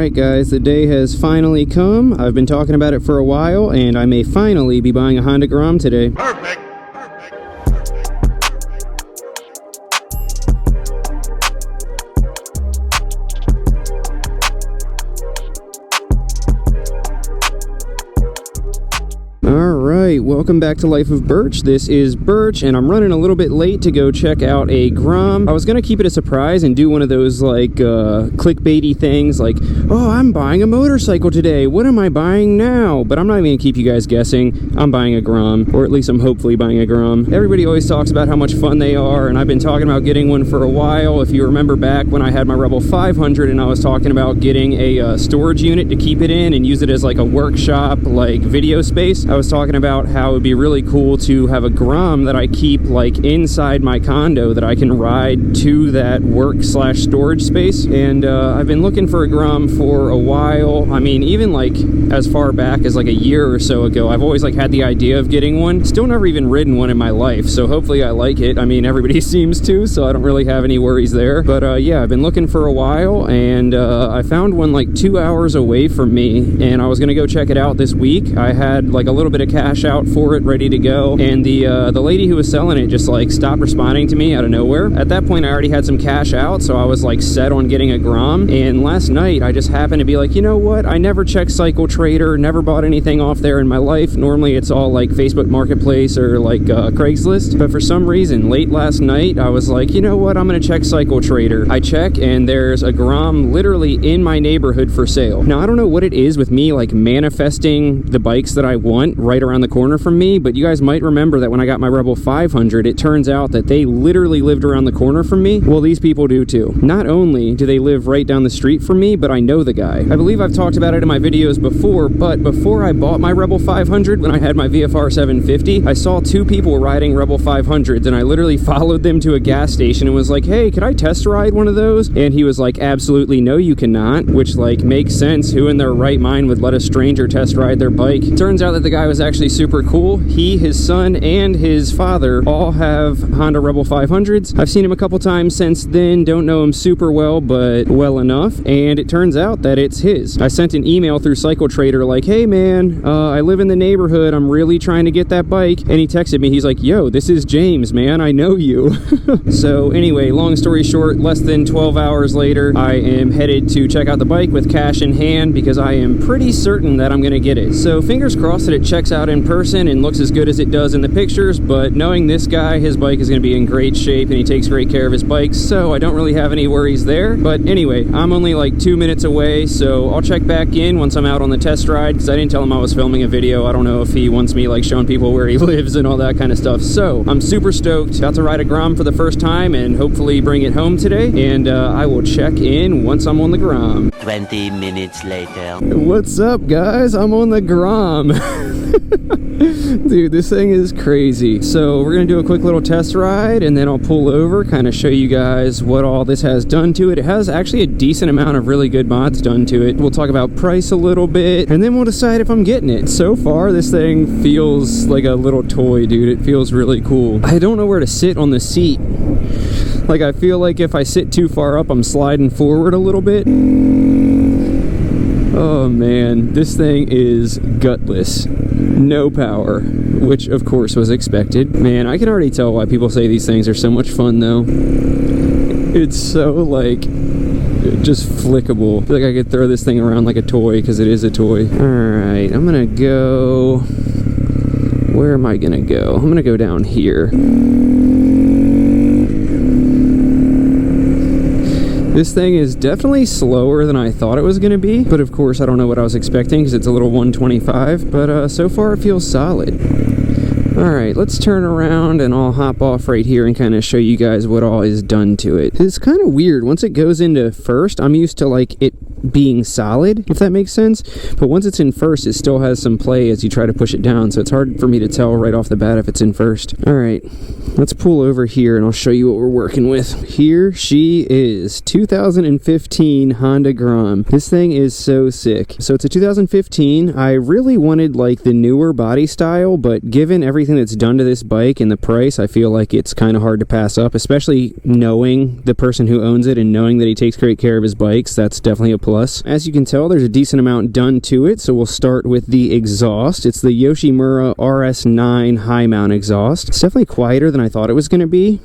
Alright guys, the day has finally come. I've been talking about it for a while, and I may finally be buying a Honda Grom today. Perfect. Alright, welcome back to Life of Birch. This is Birch, and I'm running a little bit late to go check out a Grom. I was going to keep it a surprise and do one of those, like, clickbaity things, like, oh, I'm buying a motorcycle today. What am I buying now? But I'm not even going to keep you guys guessing. I'm buying a Grom, or at least I'm hopefully buying a Grom. Everybody always talks about how much fun they are, and I've been talking about getting one for a while. If you remember back when I had my Rebel 500 and I was talking about getting a storage unit to keep it in and use it as, like, a workshop, like, video space, I was talking about how it would be really cool to have a Grom that I keep like inside my condo that I can ride to that work/storage space. And I've been looking for a Grom for a while. I mean, even like as far back as like a year or so ago, I've always like had the idea of getting one. Still never even ridden one in my life, so hopefully I like it. I mean, everybody seems to, so I don't really have any worries there. But yeah, I've been looking for a while, and I found one like 2 hours away from me, and I was gonna go check it out this week. I had like a little bit of cash out for it, ready to go, and the lady who was selling it just like stopped responding to me out of nowhere. At that point I already had some cash out, so I was like set on getting a Grom. And last night I just happened to be like, you know what, I never check Cycle Trader, never bought anything off there in my life. Normally it's all like Facebook Marketplace or like Craigslist, but for some reason late last night I was like, you know what, I'm gonna check Cycle Trader. I check, and there's a Grom literally in my neighborhood for sale. Now I don't know what it is with me like manifesting the bikes that I want right around the corner from me, but you guys might remember that when I got my Rebel 500, it turns out that they literally lived around the corner from me. Well, these people do too. Not only do they live right down the street from me, but I know the guy. I believe I've talked about it in my videos before, but before I bought my Rebel 500, when I had my VFR 750, I saw two people riding Rebel 500s, and I literally followed them to a gas station and was like, hey, could I test ride one of those? And he was like, absolutely no, you cannot, which like makes sense. Who in their right mind would let a stranger test ride their bike? Turns out that the guy was actually super cool. He, his son, and his father all have Honda Rebel 500s. I've seen him a couple times since then, don't know him super well, but well enough, and it turns out that it's his. I sent an email through Cycle Trader like, hey man, I live in the neighborhood, I'm really trying to get that bike, and he texted me, he's like, yo, this is James, man, I know you. So anyway, long story short, less than 12 hours later, I am headed to check out the bike with cash in hand because I am pretty certain that I'm gonna get it. So fingers crossed that it checks out in person and looks as good as it does in the pictures, but knowing this guy, his bike is going to be in great shape and he takes great care of his bikes, so I don't really have any worries there. But anyway, I'm only like 2 minutes away, so I'll check back in once I'm out on the test ride, because I didn't tell him I was filming a video. I don't know if he wants me like showing people where he lives and all that kind of stuff. So I'm super stoked, about to ride a Grom for the first time and hopefully bring it home today, and I will check in once I'm on the Grom. 20 minutes later. What's up guys, I'm on the Grom. Dude, this thing is crazy. So we're gonna do a quick little test ride, and then I'll pull over, kind of show you guys what all this has done to it. It has actually a decent amount of really good mods done to it. We'll talk about price a little bit, and then we'll decide if I'm getting it. So far, this thing feels like a little toy, dude. It feels really cool. I don't know where to sit on the seat. Like, I feel like if I sit too far up, I'm sliding forward a little bit. Oh man, this thing is gutless. No power, which of course was expected. Man, I can already tell why people say these things are so much fun though. It's so like just flickable. I feel like I could throw this thing around like a toy, because it is a toy. Alright, I'm gonna go... Where am I gonna go? I'm gonna go down here. This thing is definitely slower than I thought it was going to be, but of course I don't know what I was expecting because it's a little 125, but so far it feels solid. Alright, let's turn around and I'll hop off right here and kind of show you guys what all is done to it. It's kind of weird. Once it goes into first, I'm used to like it being solid, if that makes sense, but once it's in first, it still has some play as you try to push it down, so it's hard for me to tell right off the bat if it's in first. Alright, let's pull over here and I'll show you what we're working with. Here she is, 2015 Honda Grom. This thing is so sick. So it's a 2015. I really wanted like the newer body style, but given everything that's done to this bike and the price, I feel like it's kind of hard to pass up, especially knowing the person who owns it and knowing that he takes great care of his bikes. That's definitely a plus plus. As you can tell, there's a decent amount done to it, so we'll start with the exhaust. It's the Yoshimura RS9 high mount exhaust. It's definitely quieter than I thought it was going to be.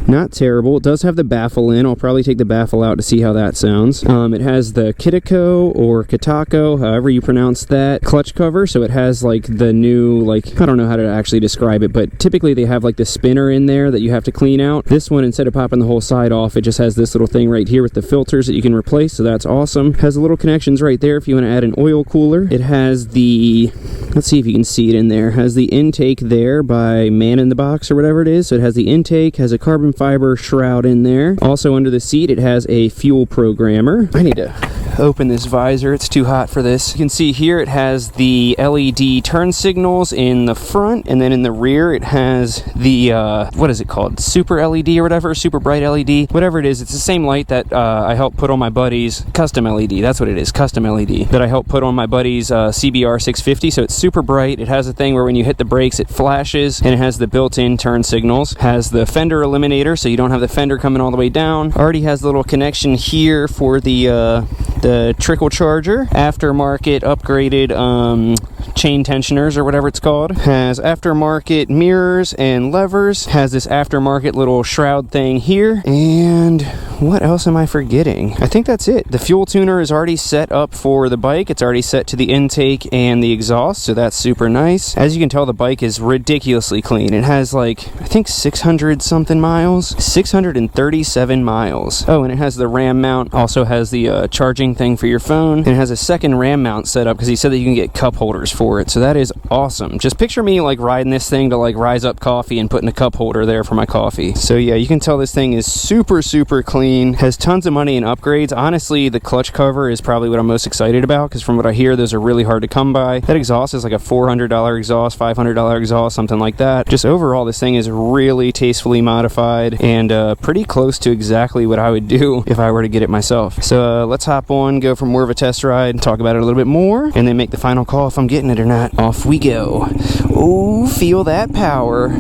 Not terrible. It does have the baffle in. I'll probably take the baffle out to see how that sounds. It has the Kitako or Kitako, however you pronounce that, clutch cover. So it has like the new, like, I don't know how to actually describe it, but typically they have like the spinner in there that you have to clean out. This one, instead of popping the whole side off, it just has this little thing right here with the filters that you can replace. So that's awesome. Has the little connections right there if you want to add an oil cooler. It has the, let's see if you can see it in there, has the intake there by Man in the Box or whatever it is. So it has the intake, has a carbon fiber shroud in there. Also under the seat it has a fuel programmer. I need to open this visor, it's too hot for this. You can see here it has the LED turn signals in the front, and then in the rear it has the what is it called, super LED or whatever, super bright LED, whatever it is. It's the same light that I helped put on my buddy's custom LED. That's what it is, custom LED, that I helped put on my buddy's CBR 650. So it's super bright. It has a thing where when you hit the brakes it flashes, and it has the built-in turn signals. Has the fender eliminator, so you don't have the fender coming all the way down. Already has a little connection here for the trickle charger. Aftermarket upgraded chain tensioners or whatever it's called. Has aftermarket mirrors and levers. Has this aftermarket little shroud thing here. And what else am I forgetting? I think that's it. The fuel tuner is already set up for the bike. It's already set to the intake and the exhaust, so that's super nice. As you can tell, the bike is ridiculously clean. It has like, I think 600 something miles. 637 miles. Oh, and it has the RAM mount. Also has the charging thing for your phone. And it has a second RAM mount set up because he said that you can get cup holders for it. So that is awesome. Just picture me like riding this thing to like Rise Up Coffee and putting a cup holder there for my coffee. So yeah, you can tell this thing is super, super clean. Has tons of money in upgrades. Honestly, the clutch cover is probably what I'm most excited about, because from what I hear, those are really hard to come by. That exhaust is like a $400 exhaust, $500 exhaust, something like that. Just overall, this thing is really tastefully modified and pretty close to exactly what I would do if I were to get it myself. So let's hop on, go for more of a test ride, talk about it a little bit more, and then make the final call if I'm getting it or not. Off we go. Oh, feel that power.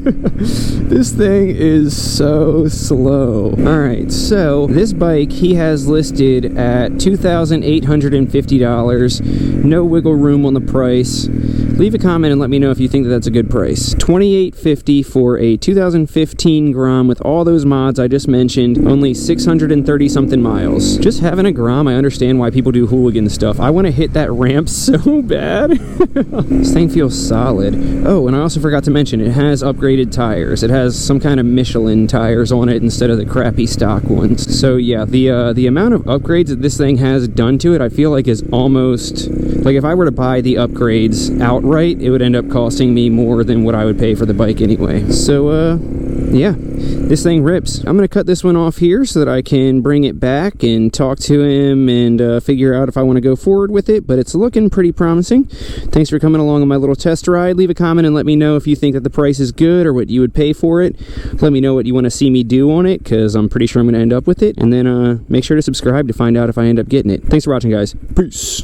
This thing is so slow. Alright, so this bike he has listed at $2,850. No wiggle room on the price. Leave a comment and let me know if you think that that's a good price. $2,850 for a 2015 Grom with all those mods I just mentioned. Only 630 something miles. Just having a Grom, I understand why people do hooligan stuff. I want to hit that ramp so bad. This thing feels solid. Oh, and I also forgot to mention, it has upgraded tires. It has some kind of Michelin tires on it instead of the crappy stock ones. So yeah, the amount of upgrades that this thing has done to it, I feel like is almost, like if I were to buy the upgrades outright, it would end up costing me more than what I would pay for the bike anyway. So yeah, this thing rips. I'm gonna cut this one off here so that I can bring it back and talk to him and figure out if I want to go forward with it, but it's looking pretty promising. Thanks for coming along on my little test ride. Leave a comment and let me know if you think that the price is good or what you would pay for it. Let me know what you want to see me do on it, because I'm pretty sure I'm going to end up with it. And then make sure to subscribe to find out if I end up getting it. Thanks for watching, guys. Peace.